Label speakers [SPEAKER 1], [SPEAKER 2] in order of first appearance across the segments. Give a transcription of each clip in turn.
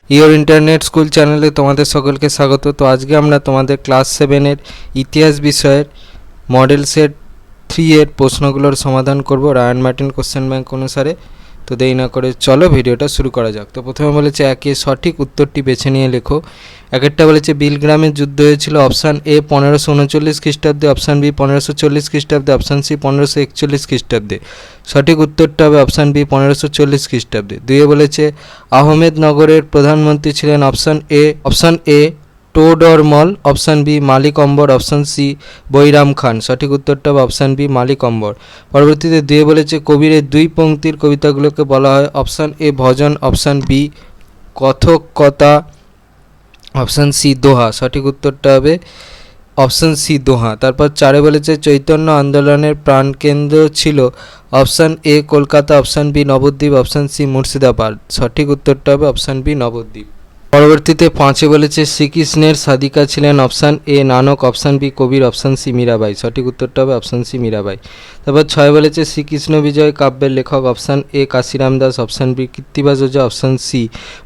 [SPEAKER 1] Your internet school চ্যানেলে তোমাদের সকলকে স্বাগত। তো আজকে আমরা তোমাদের ক্লাস 7-এর ইতিহাস বিষয়ের মডেল সেট 3 এর প্রশ্নগুলোর সমাধান করব রায়ান মার্টিন কোশ্চেন ব্যাংক অনুসারে। তো দেরি না করে চলো ভিডিওটা শুরু করা যাক। তো প্রথমে বলেছে একে সঠিক উত্তরটি বেছে নিয়ে লেখো। একটা বলেছে বিলগ্রামের যুদ্ধ হয়েছিল অপশান এ 1539 খ্রিস্টাব্দে, অপশান বি 1540 খ্রিস্টাব্দে, অপশান সি 1541 খ্রিস্টাব্দে। সঠিক উত্তরটা হবে অপশান বি 1540 খ্রিস্টাব্দে। দুইয়ে বলেছে আহমেদনগরের প্রধানমন্ত্রী ছিলেন option A Todarmal, option B Malik Ambar, option C Bairam Khan. সঠিক উত্তরটা হবে অপশান বি মালিক অম্বর। পরবর্তীতে দুয়ে বলেছে কবিরের দুই পংক্তির কবিতাগুলোকে বলা হয় option A bhajan, option B কথকতা, অপশান সি দোহা। সঠিক উত্তরটা হবে অপশান সি দোহা। তারপর চারে বলেছে চৈতন্য আন্দোলনের প্রাণকেন্দ্র ছিল option A Kolkata, option B Nabadwip, option C Murshidabad. সঠিক উত্তরটা হবে অপশান বি নবদ্বীপ। পরবর্তীতে পাঁচে বলেছে শ্রীকৃষ্ণের সাধিকা ছিলেন option A Nanak, option B Kabir, option C Mirabai. সঠিক উত্তরটা হবে অপশান সি মীরাবাই। তারপর ছয় বলেছে শ্রীকৃষ্ণ বিজয় কাব্যের লেখক option A Kashiram Das, option B Krittibas Ojha, option C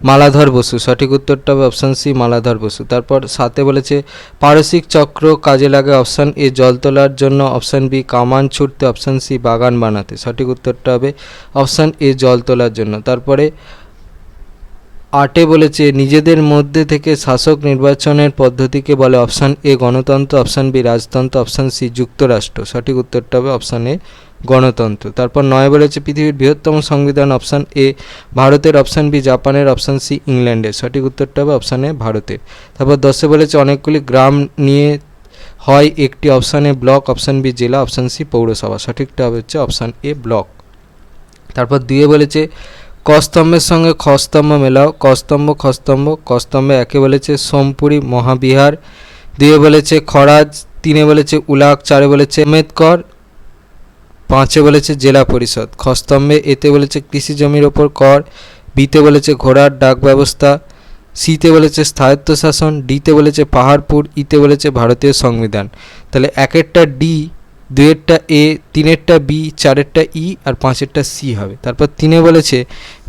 [SPEAKER 1] Maladhar Basu. সঠিক উত্তরটা হবে অপশান সি মালাধর বসু। তারপর সাতে বলেছে পারসিক চক্র কাজে লাগে অপশান এ জল তোলার জন্য, অপশান বি কামান ছুটতে, অপশান সি বাগান বানাতে। সঠিক উত্তরটা হবে অপশান এ জল তোলার জন্য। তারপরে আটে বলেছে নিজেদের মধ্যে থেকে শাসক নির্বাচনের পদ্ধতিকে বলে অপশান এ গণতন্ত্র, অপশান বি রাজতন্ত্র, অপশান সি যুক্তরাষ্ট্র। সঠিক উত্তরটা হবে অপশান এ গণতন্ত্র। তারপর নয় বলেছে পৃথিবীর বৃহত্তম সংবিধান অপশান এ ভারতের, অপশান বি জাপানের, অপশান সি ইংল্যান্ডের। সঠিক উত্তরটা হবে অপশান এ ভারতের। তারপর দশে বলেছে অনেকগুলি গ্রাম নিয়ে হয় একটি, option A block, option B জেলা, অপশান সি পৌরসভা। সঠিকটা হচ্ছে অপশান এ ব্লক। তারপর দুয়ে বলেছে ক স্তম্ভের সঙ্গে খ স্তম্ভ মেলাও, ক স্তম্ভ খ স্তম্ভ। ক স্তম্ভে একে বলেছে সোমপুরি মহাবিহার, দুয়ে বলেছে খরাজ, তিনে বলেছে উলাক, চারে বলেছে আম্বেদকর, পাঁচে বলেছে জেলা পরিষদ। খ স্তম্ভে এতে বলেছে কৃষি জমির ওপর কর, বিতে বলেছে ঘোড়ার ডাক ব্যবস্থা, সিতে বলেছে স্বায়ত্তশাসন, ডিতে বলেছে পাহাড়পুর, ইতে বলেছে ভারতীয় সংবিধান। তাহলে একেরটা ডি, দুয়েরটা এ, তিনেরটা বি, চারেরটা ই আর পাঁচেরটা সি হবে। তারপর তিনে বলেছে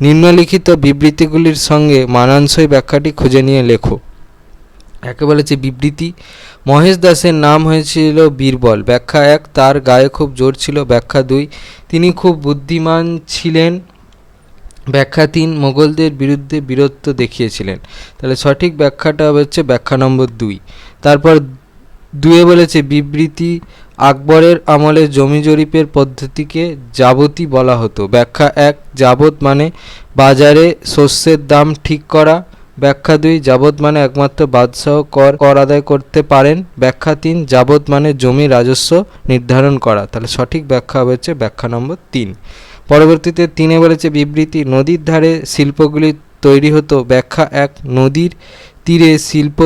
[SPEAKER 1] নিম্নলিখিত বিবৃতিগুলির সঙ্গে মানানসই ব্যাখ্যাটি খুঁজে নিয়ে লেখো। একে বলেছে বিবৃতি মহেশ দাসের নাম হয়েছিল বীরবল। ব্যাখ্যা এক তার গায়ে খুব জোর ছিল। ব্যাখ্যা দুই তিনি খুব বুদ্ধিমান ছিলেন। ব্যাখ্যা তিন মোগলদের বিরুদ্ধে বীরত্ব দেখিয়েছিলেন। তাহলে সঠিক ব্যাখ্যাটা হচ্ছে ব্যাখ্যা নম্বর দুই। তারপর দুয়ে বলেছে বিবৃতি আকবরের আমলে জমি জরিপের পদ্ধতিকে যাবতী বলা হতো। ব্যাখ্যা এক যাবত মানে বাজারে শস্যের দাম ঠিক করা। ব্যাখ্যা দুই যাবত মানে একমাত্র বাদশাহ কর আদায় করতে পারেন। ব্যাখ্যা তিন যাবত মানে জমি রাজস্ব নির্ধারণ করা। তাহলে সঠিক ব্যাখ্যা হচ্ছে ব্যাখ্যা নম্বর তিন। পরবর্তীতে তিনে বলেছে বিবৃতি নদীর ধারে শিল্পগুলি তৈরি হতো। ব্যাখ্যা এক নদীর তীরে শিল্প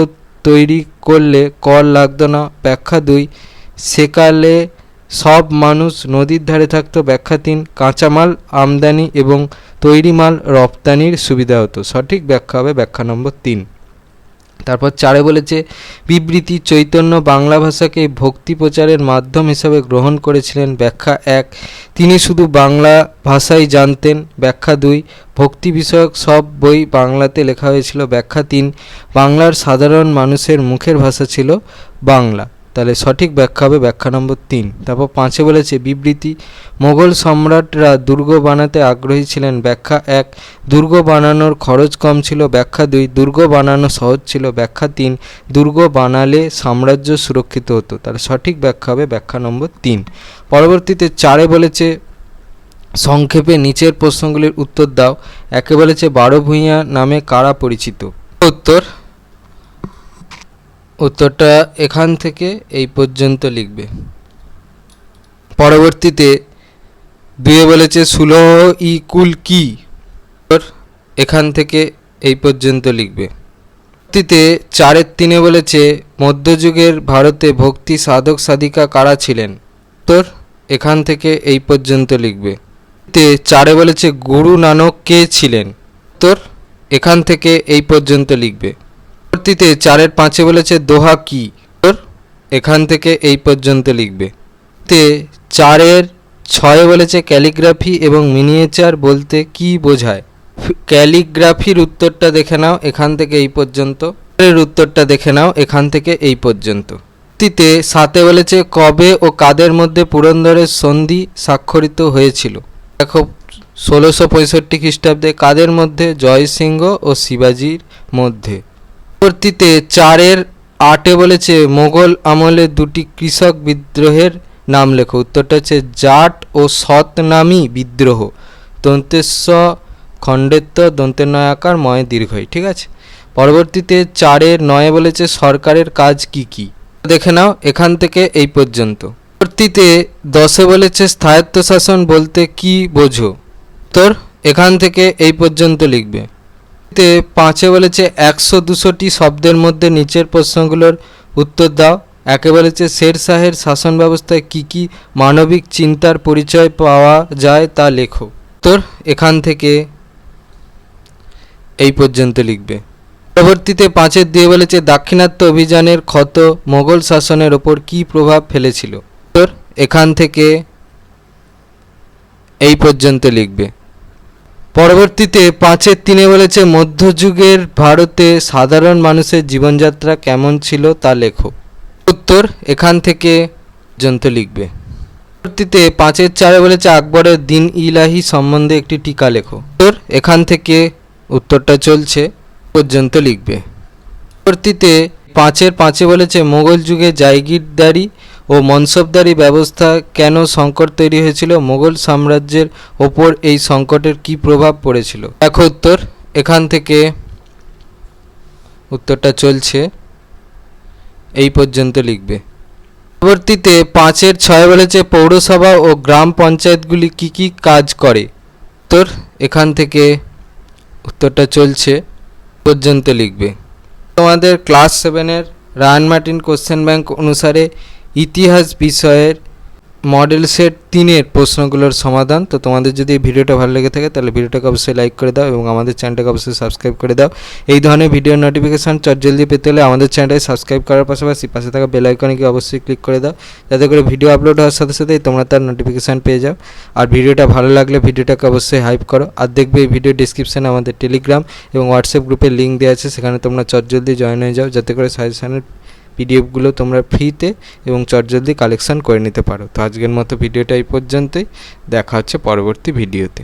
[SPEAKER 1] তৈরি করলে কর লাগতো না। ব্যাখ্যা দুই সেকালে সব মানুষ নদীর ধারে থাকতো। ব্যাখ্যা তিন কাঁচামাল আমদানি এবং তৈরি মাল রপ্তানির সুবিধা হতো। সঠিক ব্যাখ্যা হবে ব্যাখ্যা নম্বর তিন। তারপর চারে বলেছে বিবৃতি চৈতন্য বাংলা ভাষাকে ভক্তি প্রচারের মাধ্যম হিসাবে গ্রহণ করেছিলেন। ব্যাখ্যা এক তিনি শুধু বাংলা ভাষাই জানতেন। ব্যাখ্যা দুই ভক্তি বিষয়ক সব বই বাংলাতে লেখা হয়েছিল। ব্যাখ্যা তিন বাংলার সাধারণ মানুষের মুখের ভাষা ছিল বাংলা। তাহলে সঠিক ব্যাখ্যা হবে ব্যাখ্যা নম্বর তিন। তারপর পাঁচে বলেছে বিবৃতি মোগল সম্রাটরা দুর্গ বানাতে আগ্রহী ছিলেন। ব্যাখ্যা এক দুর্গ বানানোর খরচ কম ছিল। ব্যাখ্যা দুই দুর্গ বানানো সহজ ছিল। ব্যাখ্যা তিন দুর্গ বানালে সাম্রাজ্য সুরক্ষিত হতো। তাহলে সঠিক ব্যাখ্যা হবে ব্যাখ্যা নম্বর তিন। পরবর্তীতে চারে বলেছে সংক্ষেপে নিচের প্রশ্নগুলির উত্তর দাও। একে বলেছে বারো ভূঁইয়া নামে কারা পরিচিত। উত্তরটা এখান থেকে এই পর্যন্ত লিখবে। পরবর্তীতে দুয়ে বলেছে সুলহ ই কুল কি, এখান থেকে এই পর্যন্ত লিখবে। পরবর্তীতে চারের তিনে বলেছে মধ্যযুগের ভারতে ভক্তি সাধক সাধিকা কারা ছিলেন। উত্তর এখান থেকে এই পর্যন্ত লিখবে। চারে বলেছে গুরু নানক কে ছিলেন। উত্তর এখান থেকে এই পর্যন্ত লিখবে। পরবর্তীতে চারের পাঁচে বলেছে দোহা কি। উত্তর এখান থেকে এই পর্যন্ত লিখবে। চারের ছয়ে বলেছে ক্যালিগ্রাফি এবং মিনিয়েচার বলতে কি বোঝায়। ক্যালিগ্রাফির উত্তরটা দেখে নাও এখান থেকে এই পর্যন্ত, এর উত্তরটা দেখে নাও এখান থেকে এই পর্যন্ত। তে সাথে বলেছে কবে ও কাদের মধ্যে পুরন্দরের সন্ধি স্বাক্ষরিত হয়েছিল। দেখো 1665 খ্রিস্টাব্দে। কাদের মধ্যে? জয়সিংহ ও শিবাজির মধ্যে। পরবর্তীতে 4-8 বলেছে মোগল আমলে দুটি কৃষক বিদ্রোহের নাম লেখো। উত্তরটা হচ্ছে জাট ও সতনামী বিদ্রোহ। দন্তেস্ব খণ্ডেত্ব দন্তের নয় আকার ময় দীর্ঘই। ঠিক আছে। পরবর্তীতে 4-9 বলেছে সরকারের কাজ কি কি, দেখে নাও এখান থেকে এই পর্যন্ত। পরবর্তীতে 10 বলেছে স্বায়ত্তশাসন বলতে কি বোঝো। উত্তর এখান থেকে এই পর্যন্ত লিখবে। 5 বলেছে 100-200টি শব্দের মধ্যে নিচের প্রশ্নগুলোর উত্তর দাও। 1 বলেছে শের শাহের শাসন ব্যবস্থায় কি কি মানবিক চিন্তার পরিচয় পাওয়া যায় তা লেখো। উত্তর এখান থেকে এই পর্যন্ত লিখবে। পরবর্তীতে 5-2 বলেছে দাক্ষিণাত্য অভিযানের ক্ষত মোগল শাসনের ওপর কি প্রভাব ফেলেছিল। উত্তর এখান থেকে এই পর্যন্ত লিখবে। পরবর্তীতে 5-3 বলেছে মধ্যযুগের ভারতে সাধারণ মানুষের জীবনযাত্রা কেমন ছিল তা লেখো। উত্তর এখান থেকে পর্যন্ত লিখবে। পরবর্তীতে 5-4 বলেছে আকবরের দিন ইলাহি সম্বন্ধে একটি টিকা লেখো। উত্তর এখান থেকে উত্তরটা চলছে পর্যন্ত লিখবে। পরবর্তীতে 5-5 বলেছে মোগল যুগে জায়গিরদারি ও মনসবদারি ব্যবস্থা কেন সংকট তৈরি হয়েছিল। মোগল সাম্রাজ্যের ওপর এই সংকটের কি প্রভাব পড়েছিল। দেখো উত্তর এখান থেকে উত্তরটা চলছে এই পর্যন্ত লিখবে। পরবর্তীতে 5-6 বলেছে পৌরসভা ও গ্রাম পঞ্চায়েতগুলি কি কি কাজ করে। উত্তর এখান থেকে উত্তরটা চলছে পর্যন্ত লিখবে। তোমাদের ক্লাস 7-এর রায়ান মার্টিন কোশ্চেন ব্যাংক অনুসারে ইতিহাস বিষয়ের মডেল সেট 3-এর প্রশ্নগুলোর সমাধান। তো তোমাদের যদি এই ভিডিওটা ভালো লেগে থাকে তাহলে ভিডিওটাকে অবশ্যই লাইক করে দাও এবং আমাদের চ্যানেলটাকে অবশ্যই সাবস্ক্রাইব করে দাও। এই ধরনের ভিডিও নোটিফিকেশান জলদি পেতে হলে আমাদের চ্যানেলটাকে সাবস্ক্রাইব করার পাশাপাশি পাশে থাকা বেল আইকনে গিয়ে অবশ্যই ক্লিক করে দাও, যাতে করে ভিডিও আপলোড হওয়ার সাথে সাথেই তোমরা তার নোটিফিকেশান পেয়ে যাও। আর ভিডিওটা ভালো লাগলে ভিডিওটাকে অবশ্যই হাইপ করো। আর দেখবে এই ভিডিও ডিসক্রিপশানে আমাদের টেলিগ্রাম এবং হোয়াটসঅ্যাপ গ্রুপের লিঙ্ক দেওয়া আছে, সেখানে তোমরা জলদি জয়েন হয়ে যাও, যাতে করে সাজেশানের পিডিএফগুলো তোমরা ফ্রিতে এবং জলদি কালেকশান করে নিতে পারো। তো আজকের মতো ভিডিওটা এই পর্যন্তই, দেখা হচ্ছে পরবর্তী ভিডিওতে।